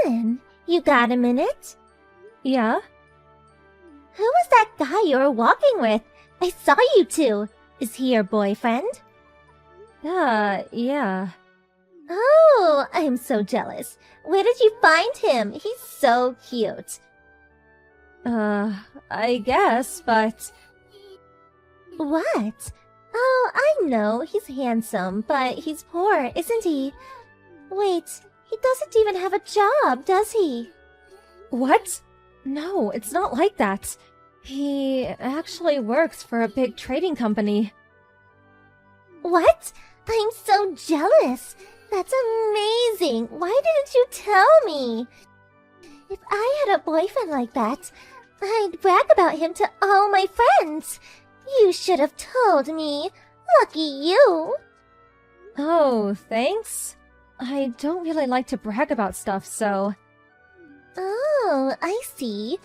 Helen, you got a minute? Yeah? Who was that guy you were walking with? I saw you two. Is he your boyfriend? Yeah. Oh, I'm so jealous. Where did you find him? He's so cute. I guess, but... What? Oh, I know. He's handsome, but he's poor, isn't he? Wait, he doesn't even have a job, does he? What? No, it's not like that. He actually works for a big trading company. What? I'm so jealous. That's amazing. Why didn't you tell me? If I had a boyfriend like that, I'd brag about him to all my friends. You should have told me. Lucky you. Oh, thanks. I don't really like to brag about stuff, so... Oh, I see.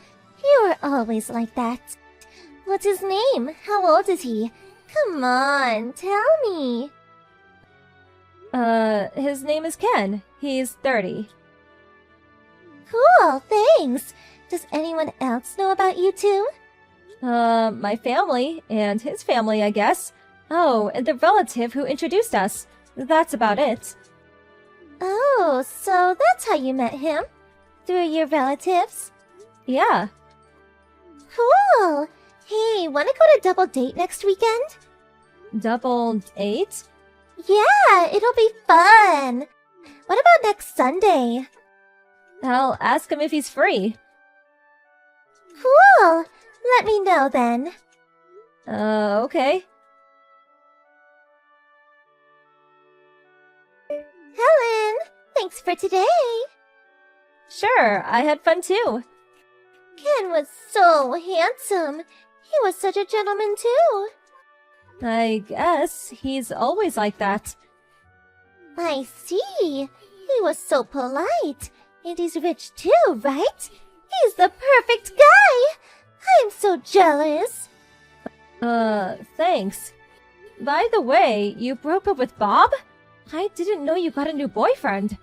You were always like that. What's his name? How old is he? Come on, tell me. His name is Ken. He's 30. Cool, thanks. Does anyone else know about you two? My family, and his family, I guess. Oh, and the relative who introduced us. That's about it. Oh, so that's how you met him? Through your relatives? Yeah. Cool. Hey, wanna go to double date next weekend? Double date? Yeah, it'll be fun. What about next Sunday? I'll ask him if he's free. Cool. Let me know then. Okay. Helen, thanks for today. Sure, I had fun too. Ken was so handsome. He was such a gentleman too. I guess he's always like that. I see. He was so polite. And he's rich too, right? He's the perfect guy. I'm so jealous. Thanks. By the way, you broke up with Bob? I didn't know you got a new boyfriend.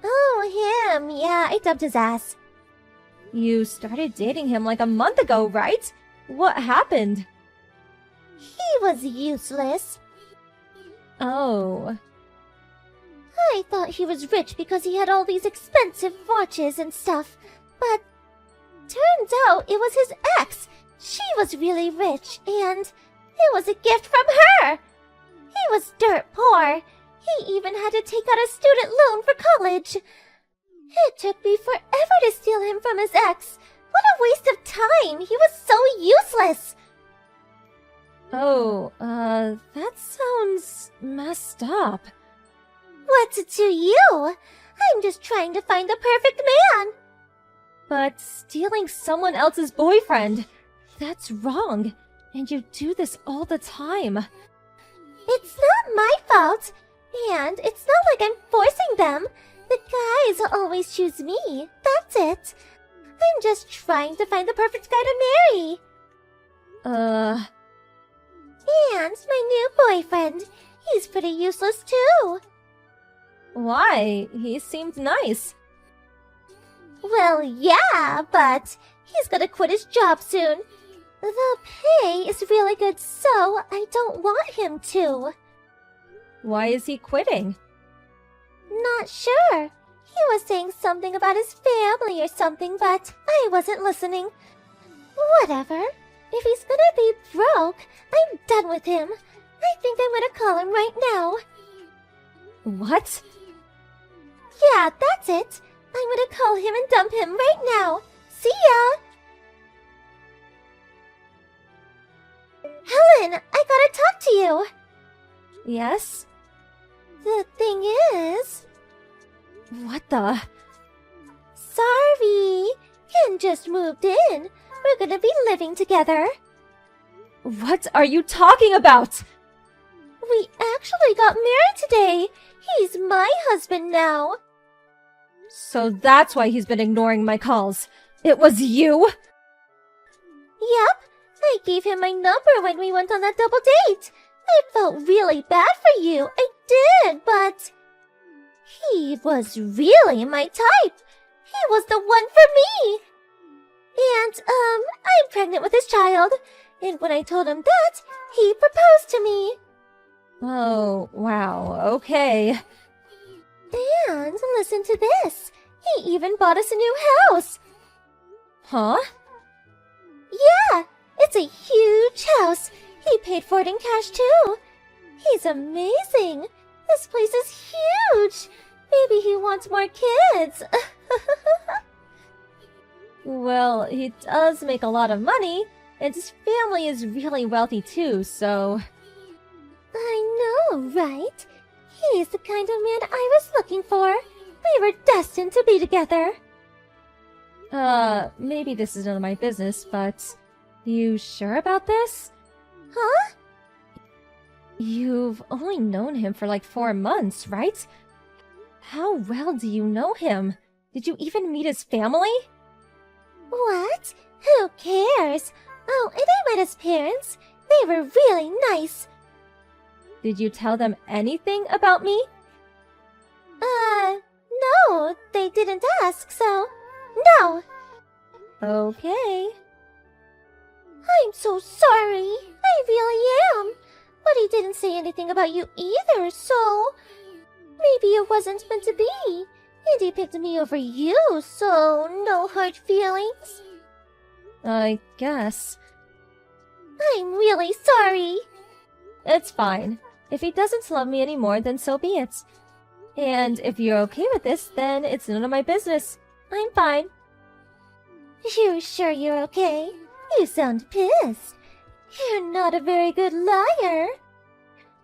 Oh, him. Yeah, I dumped his ass. You started dating him like a month ago, right? What happened? He was useless. Oh. I thought he was rich because he had all these expensive watches and stuff. But turns out it was his ex. She was really rich, and it was a gift from her. He was dirt poor. He even had to take out a student loan for college. It took me forever to steal him from his ex. What a waste of time. He was so useless. Oh, that sounds messed up. What's it to you? I'm just trying to find the perfect man. But stealing someone else's boyfriend, that's wrong. And you do this all the time. It's not my fault. And it's not like I'm forcing them. The guys always choose me. That's it. I'm just trying to find the perfect guy to marry. And my new boyfriend. He's pretty useless too. Why? He seemed nice. Well, yeah, but he's gonna quit his job soon. The pay is really good, so I don't want him to. Why is he quitting? Not sure. He was saying something about his family or something, but I wasn't listening. Whatever. If he's gonna be broke, I'm done with him. I think I'm gonna call him right now. What? Yeah, that's it. I'm gonna call him and dump him right now. See ya! Helen, I gotta talk to you. Yes? The thing is... What the? Sorry. Ken just moved in. We're gonna be living together. What are you talking about? We actually got married today. He's my husband now. So that's why he's been ignoring my calls. It was you? Yep. I gave him my number when we went on that double date. I felt really bad for you. I did, but... He was really my type. He was the one for me. And, I'm pregnant with his child. And when I told him that, he proposed to me. Oh, wow, okay. And listen to this. He even bought us a new house. Huh? Yeah, it's a huge house. He paid for it in cash too. He's amazing. This place is huge. Maybe he wants more kids. Well, he does make a lot of money, and his family is really wealthy too, so... I know, right? He's the kind of man I was looking for. We were destined to be together. Maybe this is none of my business, but... You sure about this? Huh? You've only known him for like 4 months, right? How well do you know him? Did you even meet his family? What? Who cares? Oh, and I met his parents. They were really nice. Did you tell them anything about me? No, they didn't ask, so no. Okay. I'm so sorry. I really am. But he didn't say anything about you either, so maybe it wasn't meant to be. And he picked me over you, so no hard feelings. I guess. I'm really sorry. It's fine. If he doesn't love me anymore, then so be it. And if you're okay with this, then it's none of my business. I'm fine. You're sure you're okay? You sound pissed. You're not a very good liar.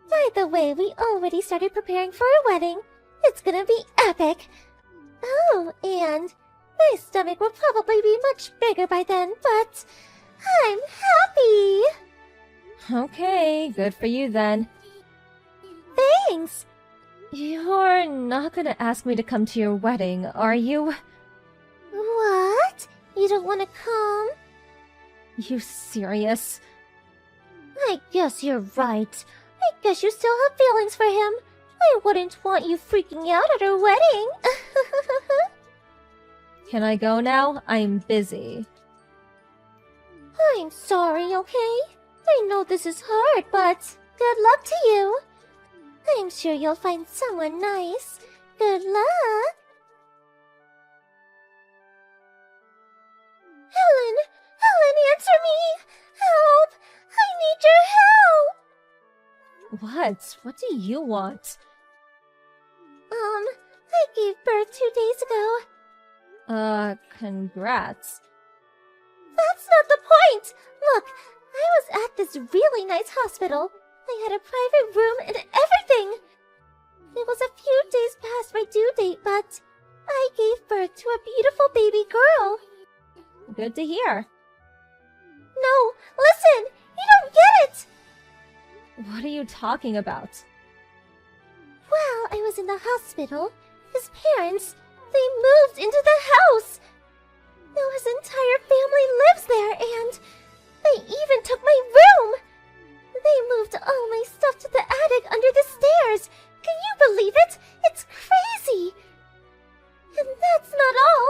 By the way, we already started preparing for our wedding. It's gonna be epic. Oh, and my stomach will probably be much bigger by then, but I'm happy. Okay, good for you then. Thanks. You're not gonna ask me to come to your wedding, are you? What? You don't want to come? You serious? I guess you're right. I guess you still have feelings for him. I wouldn't want you freaking out at our wedding. Can I go now? I'm busy. I'm sorry, okay? I know this is hard, but good luck to you. I'm sure you'll find someone nice. Good luck. Helen, answer me! Help! I need your help! What? What do you want? I gave birth 2 days ago. Congrats. That's not the point! Look, I was at this really nice hospital. I had a private room and everything. It was a few days past my due date, but I gave birth to a beautiful baby girl. Good to hear. No, listen! You don't get it! What are you talking about? While I was in the hospital, his parents, they moved into the house. Now his entire family lives there, and they even took my room. They moved all my stuff to the attic under the stairs. Can you believe it? It's crazy. And that's not all.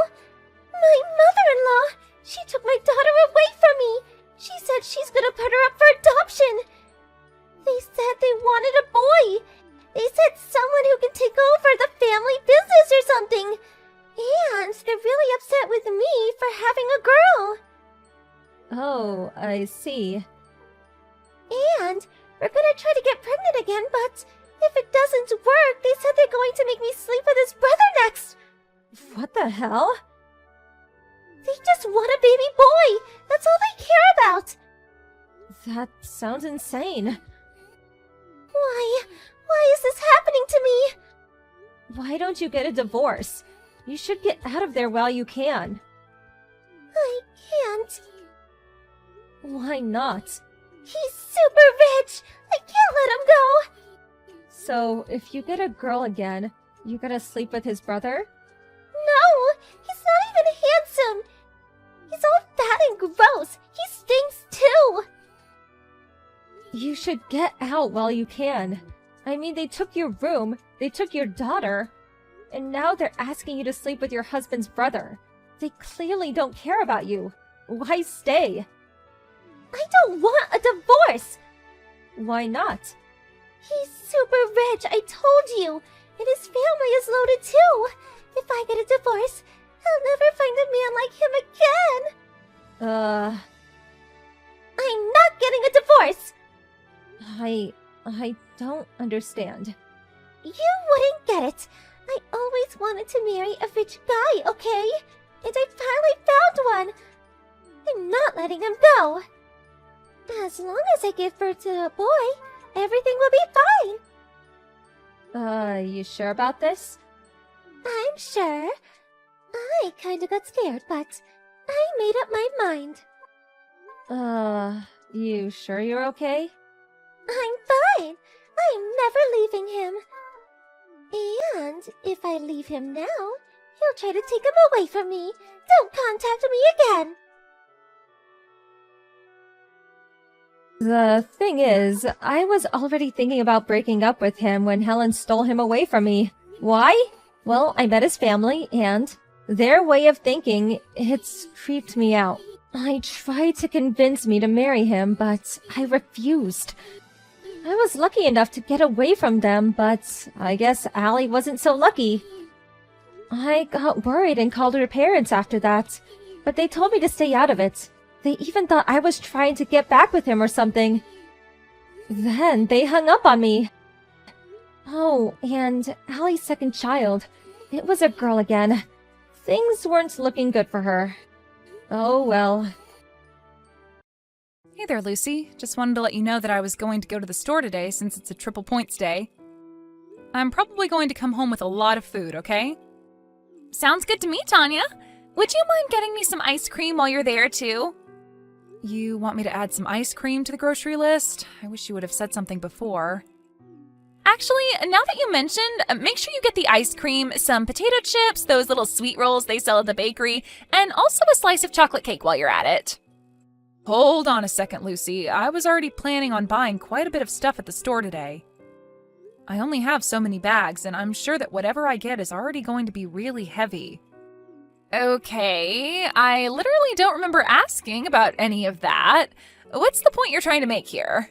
My mother-in-law, she took my daughter away from me. She said she's gonna put her up for adoption. They said they wanted a boy. They said someone who can take over the family business or something. And they're really upset with me for having a girl. Oh, I see. And we're gonna try to get pregnant again, but if it doesn't work, they said they're going to make me sleep with his brother next. What the hell? They just want a baby boy. That's all they care about. That sounds insane. Why is this happening to me? Why don't you get a divorce? You should get out of there while you can. I can't. Why not? He's super rich. I can't let him go. So, if you get a girl again, you gotta sleep with his brother? No, he's not even handsome. He's all fat and gross. He stinks too. You should get out while you can. I mean, they took your room, they took your daughter. And now they're asking you to sleep with your husband's brother. They clearly don't care about you. Why stay? I don't want a divorce! Why not? He's super rich, I told you! And his family is loaded too! If I get a divorce, I'll never find a man like him again! I'm not getting a divorce! I don't understand. You wouldn't get it! I always wanted to marry a rich guy, okay? And I finally found one! I'm not letting him go! As long as I give birth to a boy, everything will be fine! You sure about this? I'm sure. I kinda got scared, but I made up my mind. You sure you're okay? I'm fine! I'm never leaving him! And if I leave him now, he'll try to take him away from me! Don't contact me again! The thing is, I was already thinking about breaking up with him when Helen stole him away from me. Why? Well, I met his family, and their way of thinking, it's creeped me out. I tried to convince me to marry him, but I refused. I was lucky enough to get away from them, but I guess Allie wasn't so lucky. I got worried and called her parents after that, but they told me to stay out of it. They even thought I was trying to get back with him or something. Then they hung up on me. Oh, and Allie's second child. It was a girl again. Things weren't looking good for her. Oh well. Hey there, Lucy. Just wanted to let you know that I was going to go to the store today since it's a triple points day. I'm probably going to come home with a lot of food, okay? Sounds good to me, Tanya. Would you mind getting me some ice cream while you're there, too? You want me to add some ice cream to the grocery list? I wish you would have said something before. Actually, now that you mentioned, make sure you get the ice cream, some potato chips, those little sweet rolls they sell at the bakery, and also a slice of chocolate cake while you're at it. Hold on a second, Lucy. I was already planning on buying quite a bit of stuff at the store today. I only have so many bags, and I'm sure that whatever I get is already going to be really heavy. Okay, I literally don't remember asking about any of that. What's the point you're trying to make here?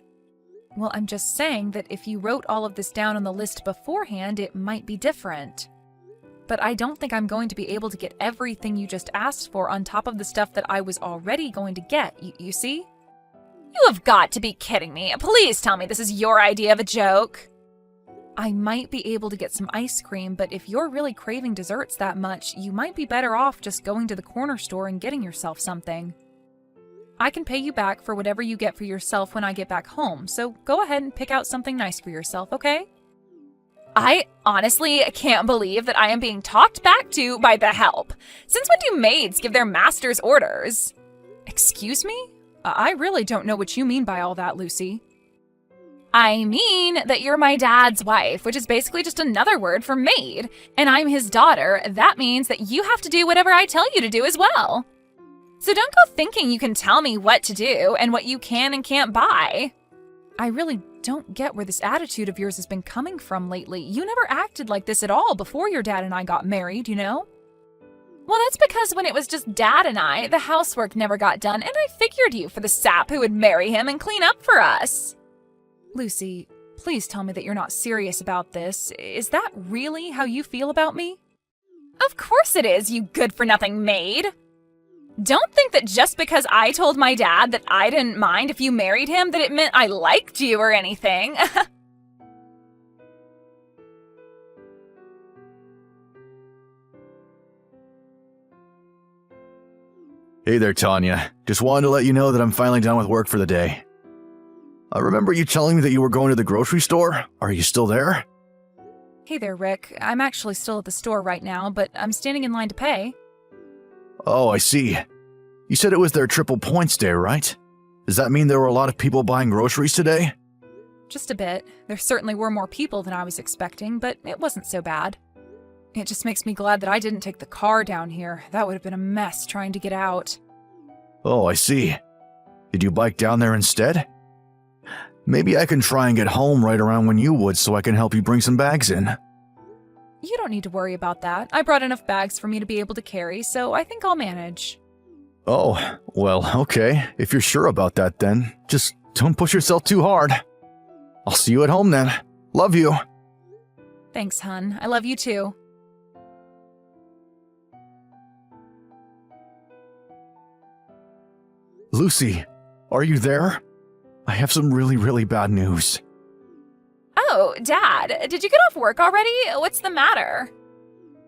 Well, I'm just saying that if you wrote all of this down on the list beforehand, it might be different. But I don't think I'm going to be able to get everything you just asked for on top of the stuff that I was already going to get, you see? You have got to be kidding me. Please tell me this is your idea of a joke. I might be able to get some ice cream, but if you're really craving desserts that much, you might be better off just going to the corner store and getting yourself something. I can pay you back for whatever you get for yourself when I get back home, so go ahead and pick out something nice for yourself, okay? I honestly can't believe that I am being talked back to by the help. Since when do maids give their masters orders? Excuse me? I really don't know what you mean by all that, Lucy. I mean that you're my dad's wife, which is basically just another word for maid, and I'm his daughter. That means that you have to do whatever I tell you to do as well. So don't go thinking you can tell me what to do and what you can and can't buy. I really don't get where this attitude of yours has been coming from lately. You never acted like this at all before your dad and I got married, you know? Well, that's because when it was just Dad and I, the housework never got done, and I figured you for the sap who would marry him and clean up for us. Lucy, please tell me that you're not serious about this. Is that really how you feel about me? Of course it is, you good-for-nothing maid. Don't think that just because I told my dad that I didn't mind if you married him that it meant I liked you or anything. Hey there, Tanya. Just wanted to let you know that I'm finally done with work for the day. I remember you telling me that you were going to the grocery store. Are you still there? Hey there, Rick. I'm actually still at the store right now, but I'm standing in line to pay. Oh, I see. You said it was their triple points day, right? Does that mean there were a lot of people buying groceries today? Just a bit. There certainly were more people than I was expecting, but it wasn't so bad. It just makes me glad that I didn't take the car down here. That would have been a mess trying to get out. Oh, I see. Did you bike down there instead? Maybe I can try and get home right around when you would so I can help you bring some bags in. You don't need to worry about that. I brought enough bags for me to be able to carry, so I think I'll manage. Oh, well, okay. If you're sure about that, then just don't push yourself too hard. I'll see you at home then. Love you. Thanks, hun. I love you too. Lucy, are you there? I have some really bad news. Oh, Dad, did you get off work already? What's the matter?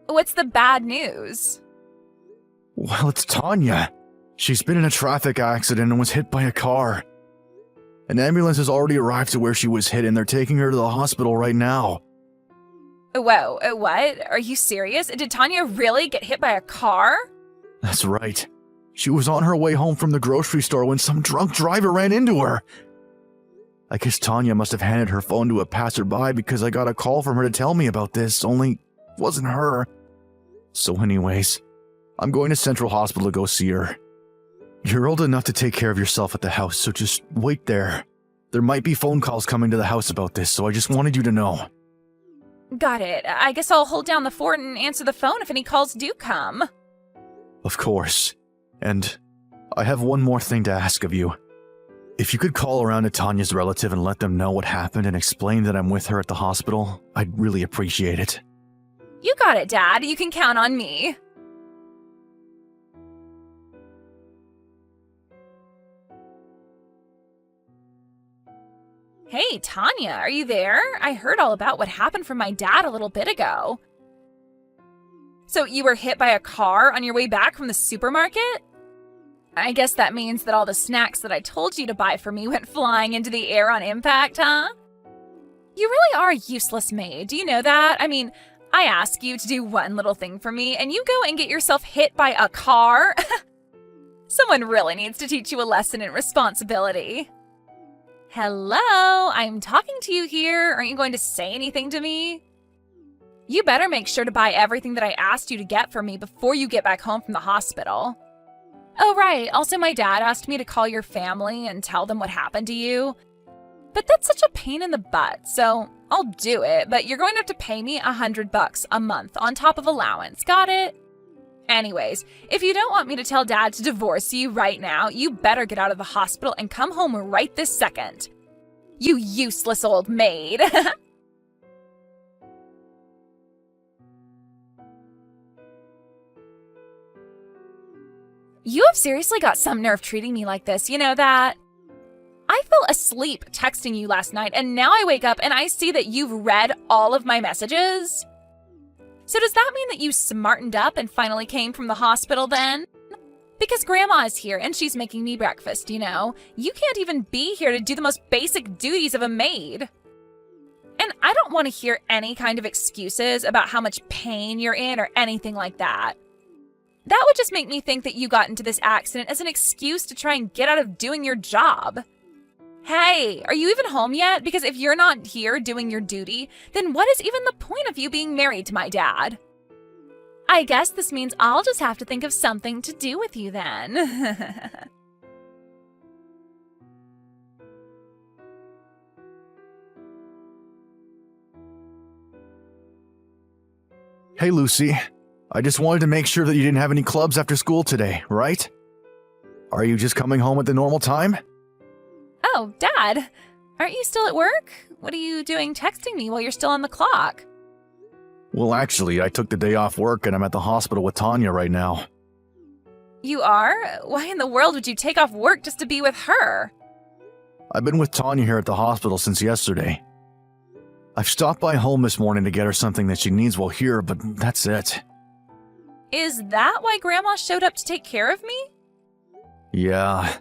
What's the bad news? Well, it's Tanya. She's been in a traffic accident and was hit by a car. An ambulance has already arrived to where she was hit and they're taking her to the hospital right now. Whoa, what? Are you serious? Did Tanya really get hit by a car? That's right. She was on her way home from the grocery store when some drunk driver ran into her. I guess Tanya must have handed her phone to a passerby because I got a call from her to tell me about this, only it wasn't her. So anyways, I'm going to Central Hospital to go see her. You're old enough to take care of yourself at the house, so just wait there. There might be phone calls coming to the house about this, so I just wanted you to know. Got it. I guess I'll hold down the fort and answer the phone if any calls do come. Of course. And I have one more thing to ask of you. If you could call around to Tanya's relative and let them know what happened and explain that I'm with her at the hospital, I'd really appreciate it. You got it, Dad. You can count on me. Hey, Tanya, are you there? I heard all about what happened from my dad a little bit ago. So you were hit by a car on your way back from the supermarket? I guess that means that all the snacks that I told you to buy for me went flying into the air on impact, huh? You really are a useless maid, do you know that? I mean, I ask you to do one little thing for me, and you go and get yourself hit by a car? Someone really needs to teach you a lesson in responsibility. Hello, I'm talking to you here. Aren't you going to say anything to me? You better make sure to buy everything that I asked you to get for me before you get back home from the hospital. Oh, right. Also, my dad asked me to call your family and tell them what happened to you. But that's such a pain in the butt, so I'll do it, but you're going to have to pay me $100 a month on top of allowance. Got it? Anyways, if you don't want me to tell Dad to divorce you right now, you better get out of the hospital and come home right this second. You useless old maid. You have seriously got some nerve treating me like this, you know that? I fell asleep texting you last night, and now I wake up and I see that you've read all of my messages. So does that mean that you smartened up and finally came from the hospital then? Because Grandma is here and she's making me breakfast, you know. You can't even be here to do the most basic duties of a maid. And I don't want to hear any kind of excuses about how much pain you're in or anything like that. That would just make me think that you got into this accident as an excuse to try and get out of doing your job. Hey, are you even home yet? Because if you're not here doing your duty, then what is even the point of you being married to my dad? I guess this means I'll just have to think of something to do with you then. Hey, Lucy. I just wanted to make sure that you didn't have any clubs after school today, right? Are you just coming home at the normal time? Oh, Dad, aren't you still at work? What are you doing texting me while you're still on the clock? Well, actually, I took the day off work and I'm at the hospital with Tanya right now. You are? Why in the world would you take off work just to be with her? I've been with Tanya here at the hospital since yesterday. I've stopped by home this morning to get her something that she needs while here, but that's it. Is that why Grandma showed up to take care of me? Yeah.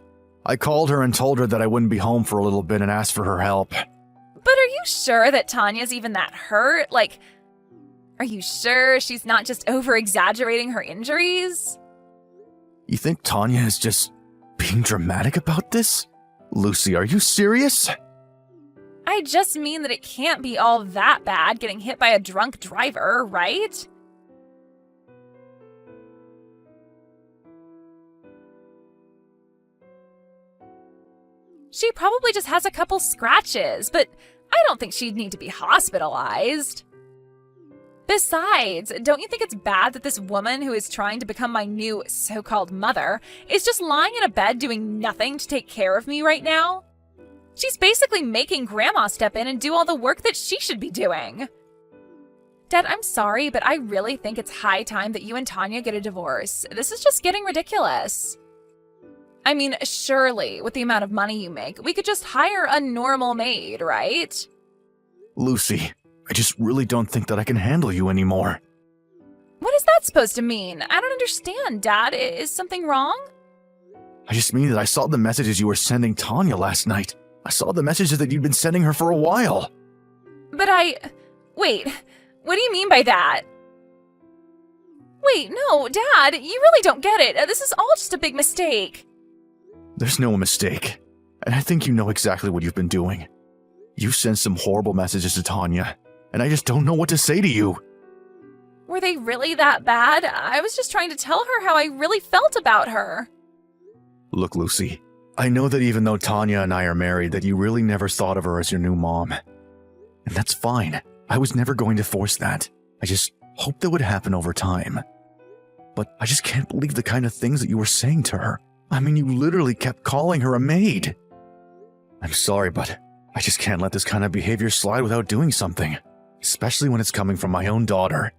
I called her and told her that I wouldn't be home for a little bit and asked for her help. But are you sure that Tanya's even that hurt? Like, are you sure she's not just over-exaggerating her injuries? You think Tanya is just being dramatic about this? Lucy, are you serious? I just mean that it can't be all that bad getting hit by a drunk driver, right? She probably just has a couple scratches, but I don't think she'd need to be hospitalized. Besides, don't you think it's bad that this woman who is trying to become my new so-called mother is just lying in a bed doing nothing to take care of me right now? She's basically making Grandma step in and do all the work that she should be doing. Dad, I'm sorry, but I really think it's high time that you and Tanya get a divorce. This is just getting ridiculous. I mean, surely, with the amount of money you make, we could just hire a normal maid, right? Lucy, I just really don't think that I can handle you anymore. What is that supposed to mean? I don't understand, Dad. Is something wrong? I just mean that I saw the messages you were sending Tanya last night. I saw the messages that you'd been sending her for a while. But Wait, what do you mean by that? Wait, no, Dad, you really don't get it. This is all just a big mistake. There's no mistake. And I think you know exactly what you've been doing. You sent some horrible messages to Tanya, and I just don't know what to say to you. Were they really that bad? I was just trying to tell her how I really felt about her. Look, Lucy, I know that even though Tanya and I are married, that you really never thought of her as your new mom. And that's fine. I was never going to force that. I just hoped that would happen over time. But I just can't believe the kind of things that you were saying to her. I mean, you literally kept calling her a maid. I'm sorry, but I just can't let this kind of behavior slide without doing something. Especially when it's coming from my own daughter.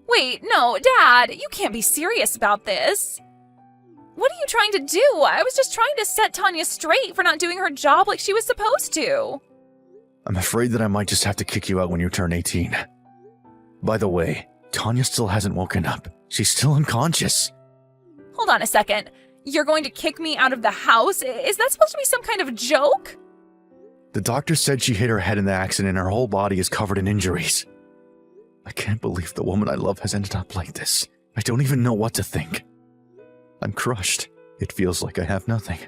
Wait, no, Dad, you can't be serious about this. What are you trying to do? I was just trying to set Tanya straight for not doing her job like she was supposed to. I'm afraid that I might just have to kick you out when you turn 18. By the way, Tanya still hasn't woken up. She's still unconscious. Hold on a second. You're going to kick me out of the house? Is that supposed to be some kind of joke? The doctor said she hit her head in the accident and her whole body is covered in injuries. I can't believe the woman I love has ended up like this. I don't even know what to think. I'm crushed. It feels like I have nothing.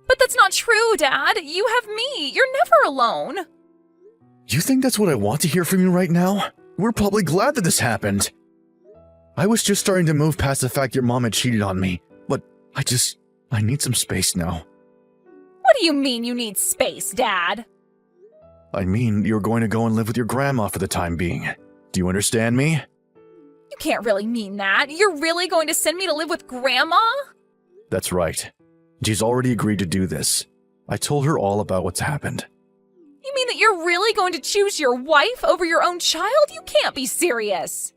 But that's not true, Dad. You have me. You're never alone. You think that's what I want to hear from you right now? We're probably glad that this happened. I was just starting to move past the fact your mom had cheated on me, but I need some space now. What do you mean you need space, Dad? I mean, you're going to go and live with your grandma for the time being. Do you understand me? You can't really mean that. You're really going to send me to live with Grandma? That's right. She's already agreed to do this. I told her all about what's happened. You mean that you're really going to choose your wife over your own child? You can't be serious.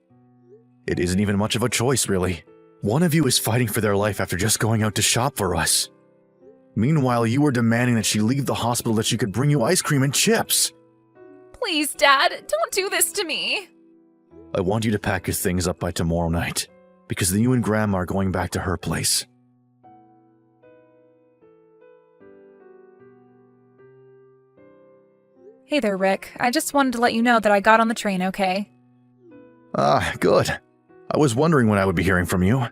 It isn't even much of a choice, really. One of you is fighting for their life after just going out to shop for us. Meanwhile, you were demanding that she leave the hospital that she could bring you ice cream and chips. Please, Dad, don't do this to me. I want you to pack your things up by tomorrow night, because then you and Grandma are going back to her place. Hey there, Rick. I just wanted to let you know that I got on the train, okay? Ah, good. I was wondering when I would be hearing from you.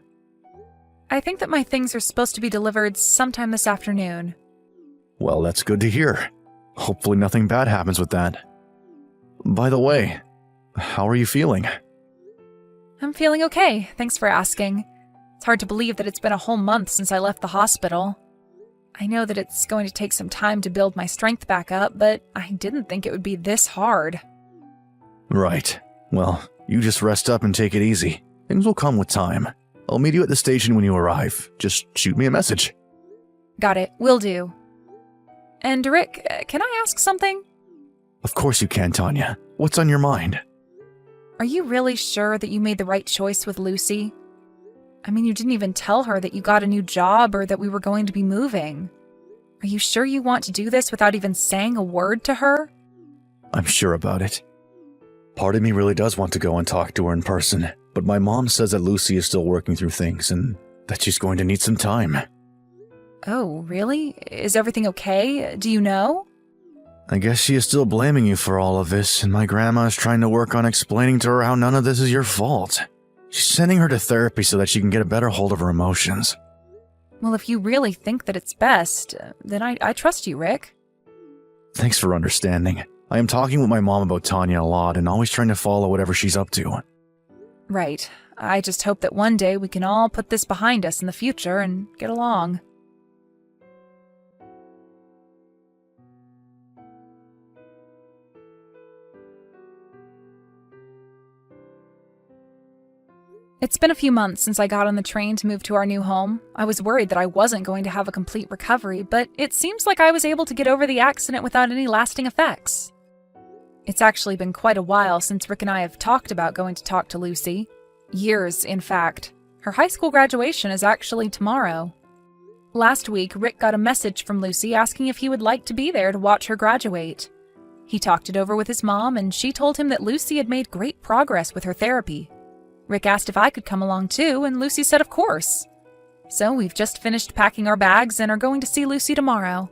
I think that my things are supposed to be delivered sometime this afternoon. Well, that's good to hear. Hopefully nothing bad happens with that. By the way, how are you feeling? I'm feeling okay, thanks for asking. It's hard to believe that it's been a whole month since I left the hospital. I know that it's going to take some time to build my strength back up, but I didn't think it would be this hard. Right. Well, you just rest up and take it easy. Things will come with time. I'll meet you at the station when you arrive. Just shoot me a message. Got it, will do. And Rick, can I ask something? Of course you can, Tanya. What's on your mind? Are you really sure that you made the right choice with Lucy? I mean, you didn't even tell her that you got a new job or that we were going to be moving. Are you sure you want to do this without even saying a word to her? I'm sure about it. Part of me really does want to go and talk to her in person, but my mom says that Lucy is still working through things and that she's going to need some time. Oh, really? Is everything okay? Do you know? I guess she is still blaming you for all of this, and my grandma is trying to work on explaining to her how none of this is your fault. She's sending her to therapy so that she can get a better hold of her emotions. Well, if you really think that it's best, then I trust you, Rick. Thanks for understanding. I am talking with my mom about Tanya a lot and always trying to follow whatever she's up to. Right. I just hope that one day we can all put this behind us in the future and get along. It's been a few months since I got on the train to move to our new home. I was worried that I wasn't going to have a complete recovery, but it seems like I was able to get over the accident without any lasting effects. It's actually been quite a while since Rick and I have talked about going to talk to Lucy. Years, in fact. Her high school graduation is actually tomorrow. Last week, Rick got a message from Lucy asking if he would like to be there to watch her graduate. He talked it over with his mom, and she told him that Lucy had made great progress with her therapy. Rick asked if I could come along too, and Lucy said of course. So we've just finished packing our bags and are going to see Lucy tomorrow.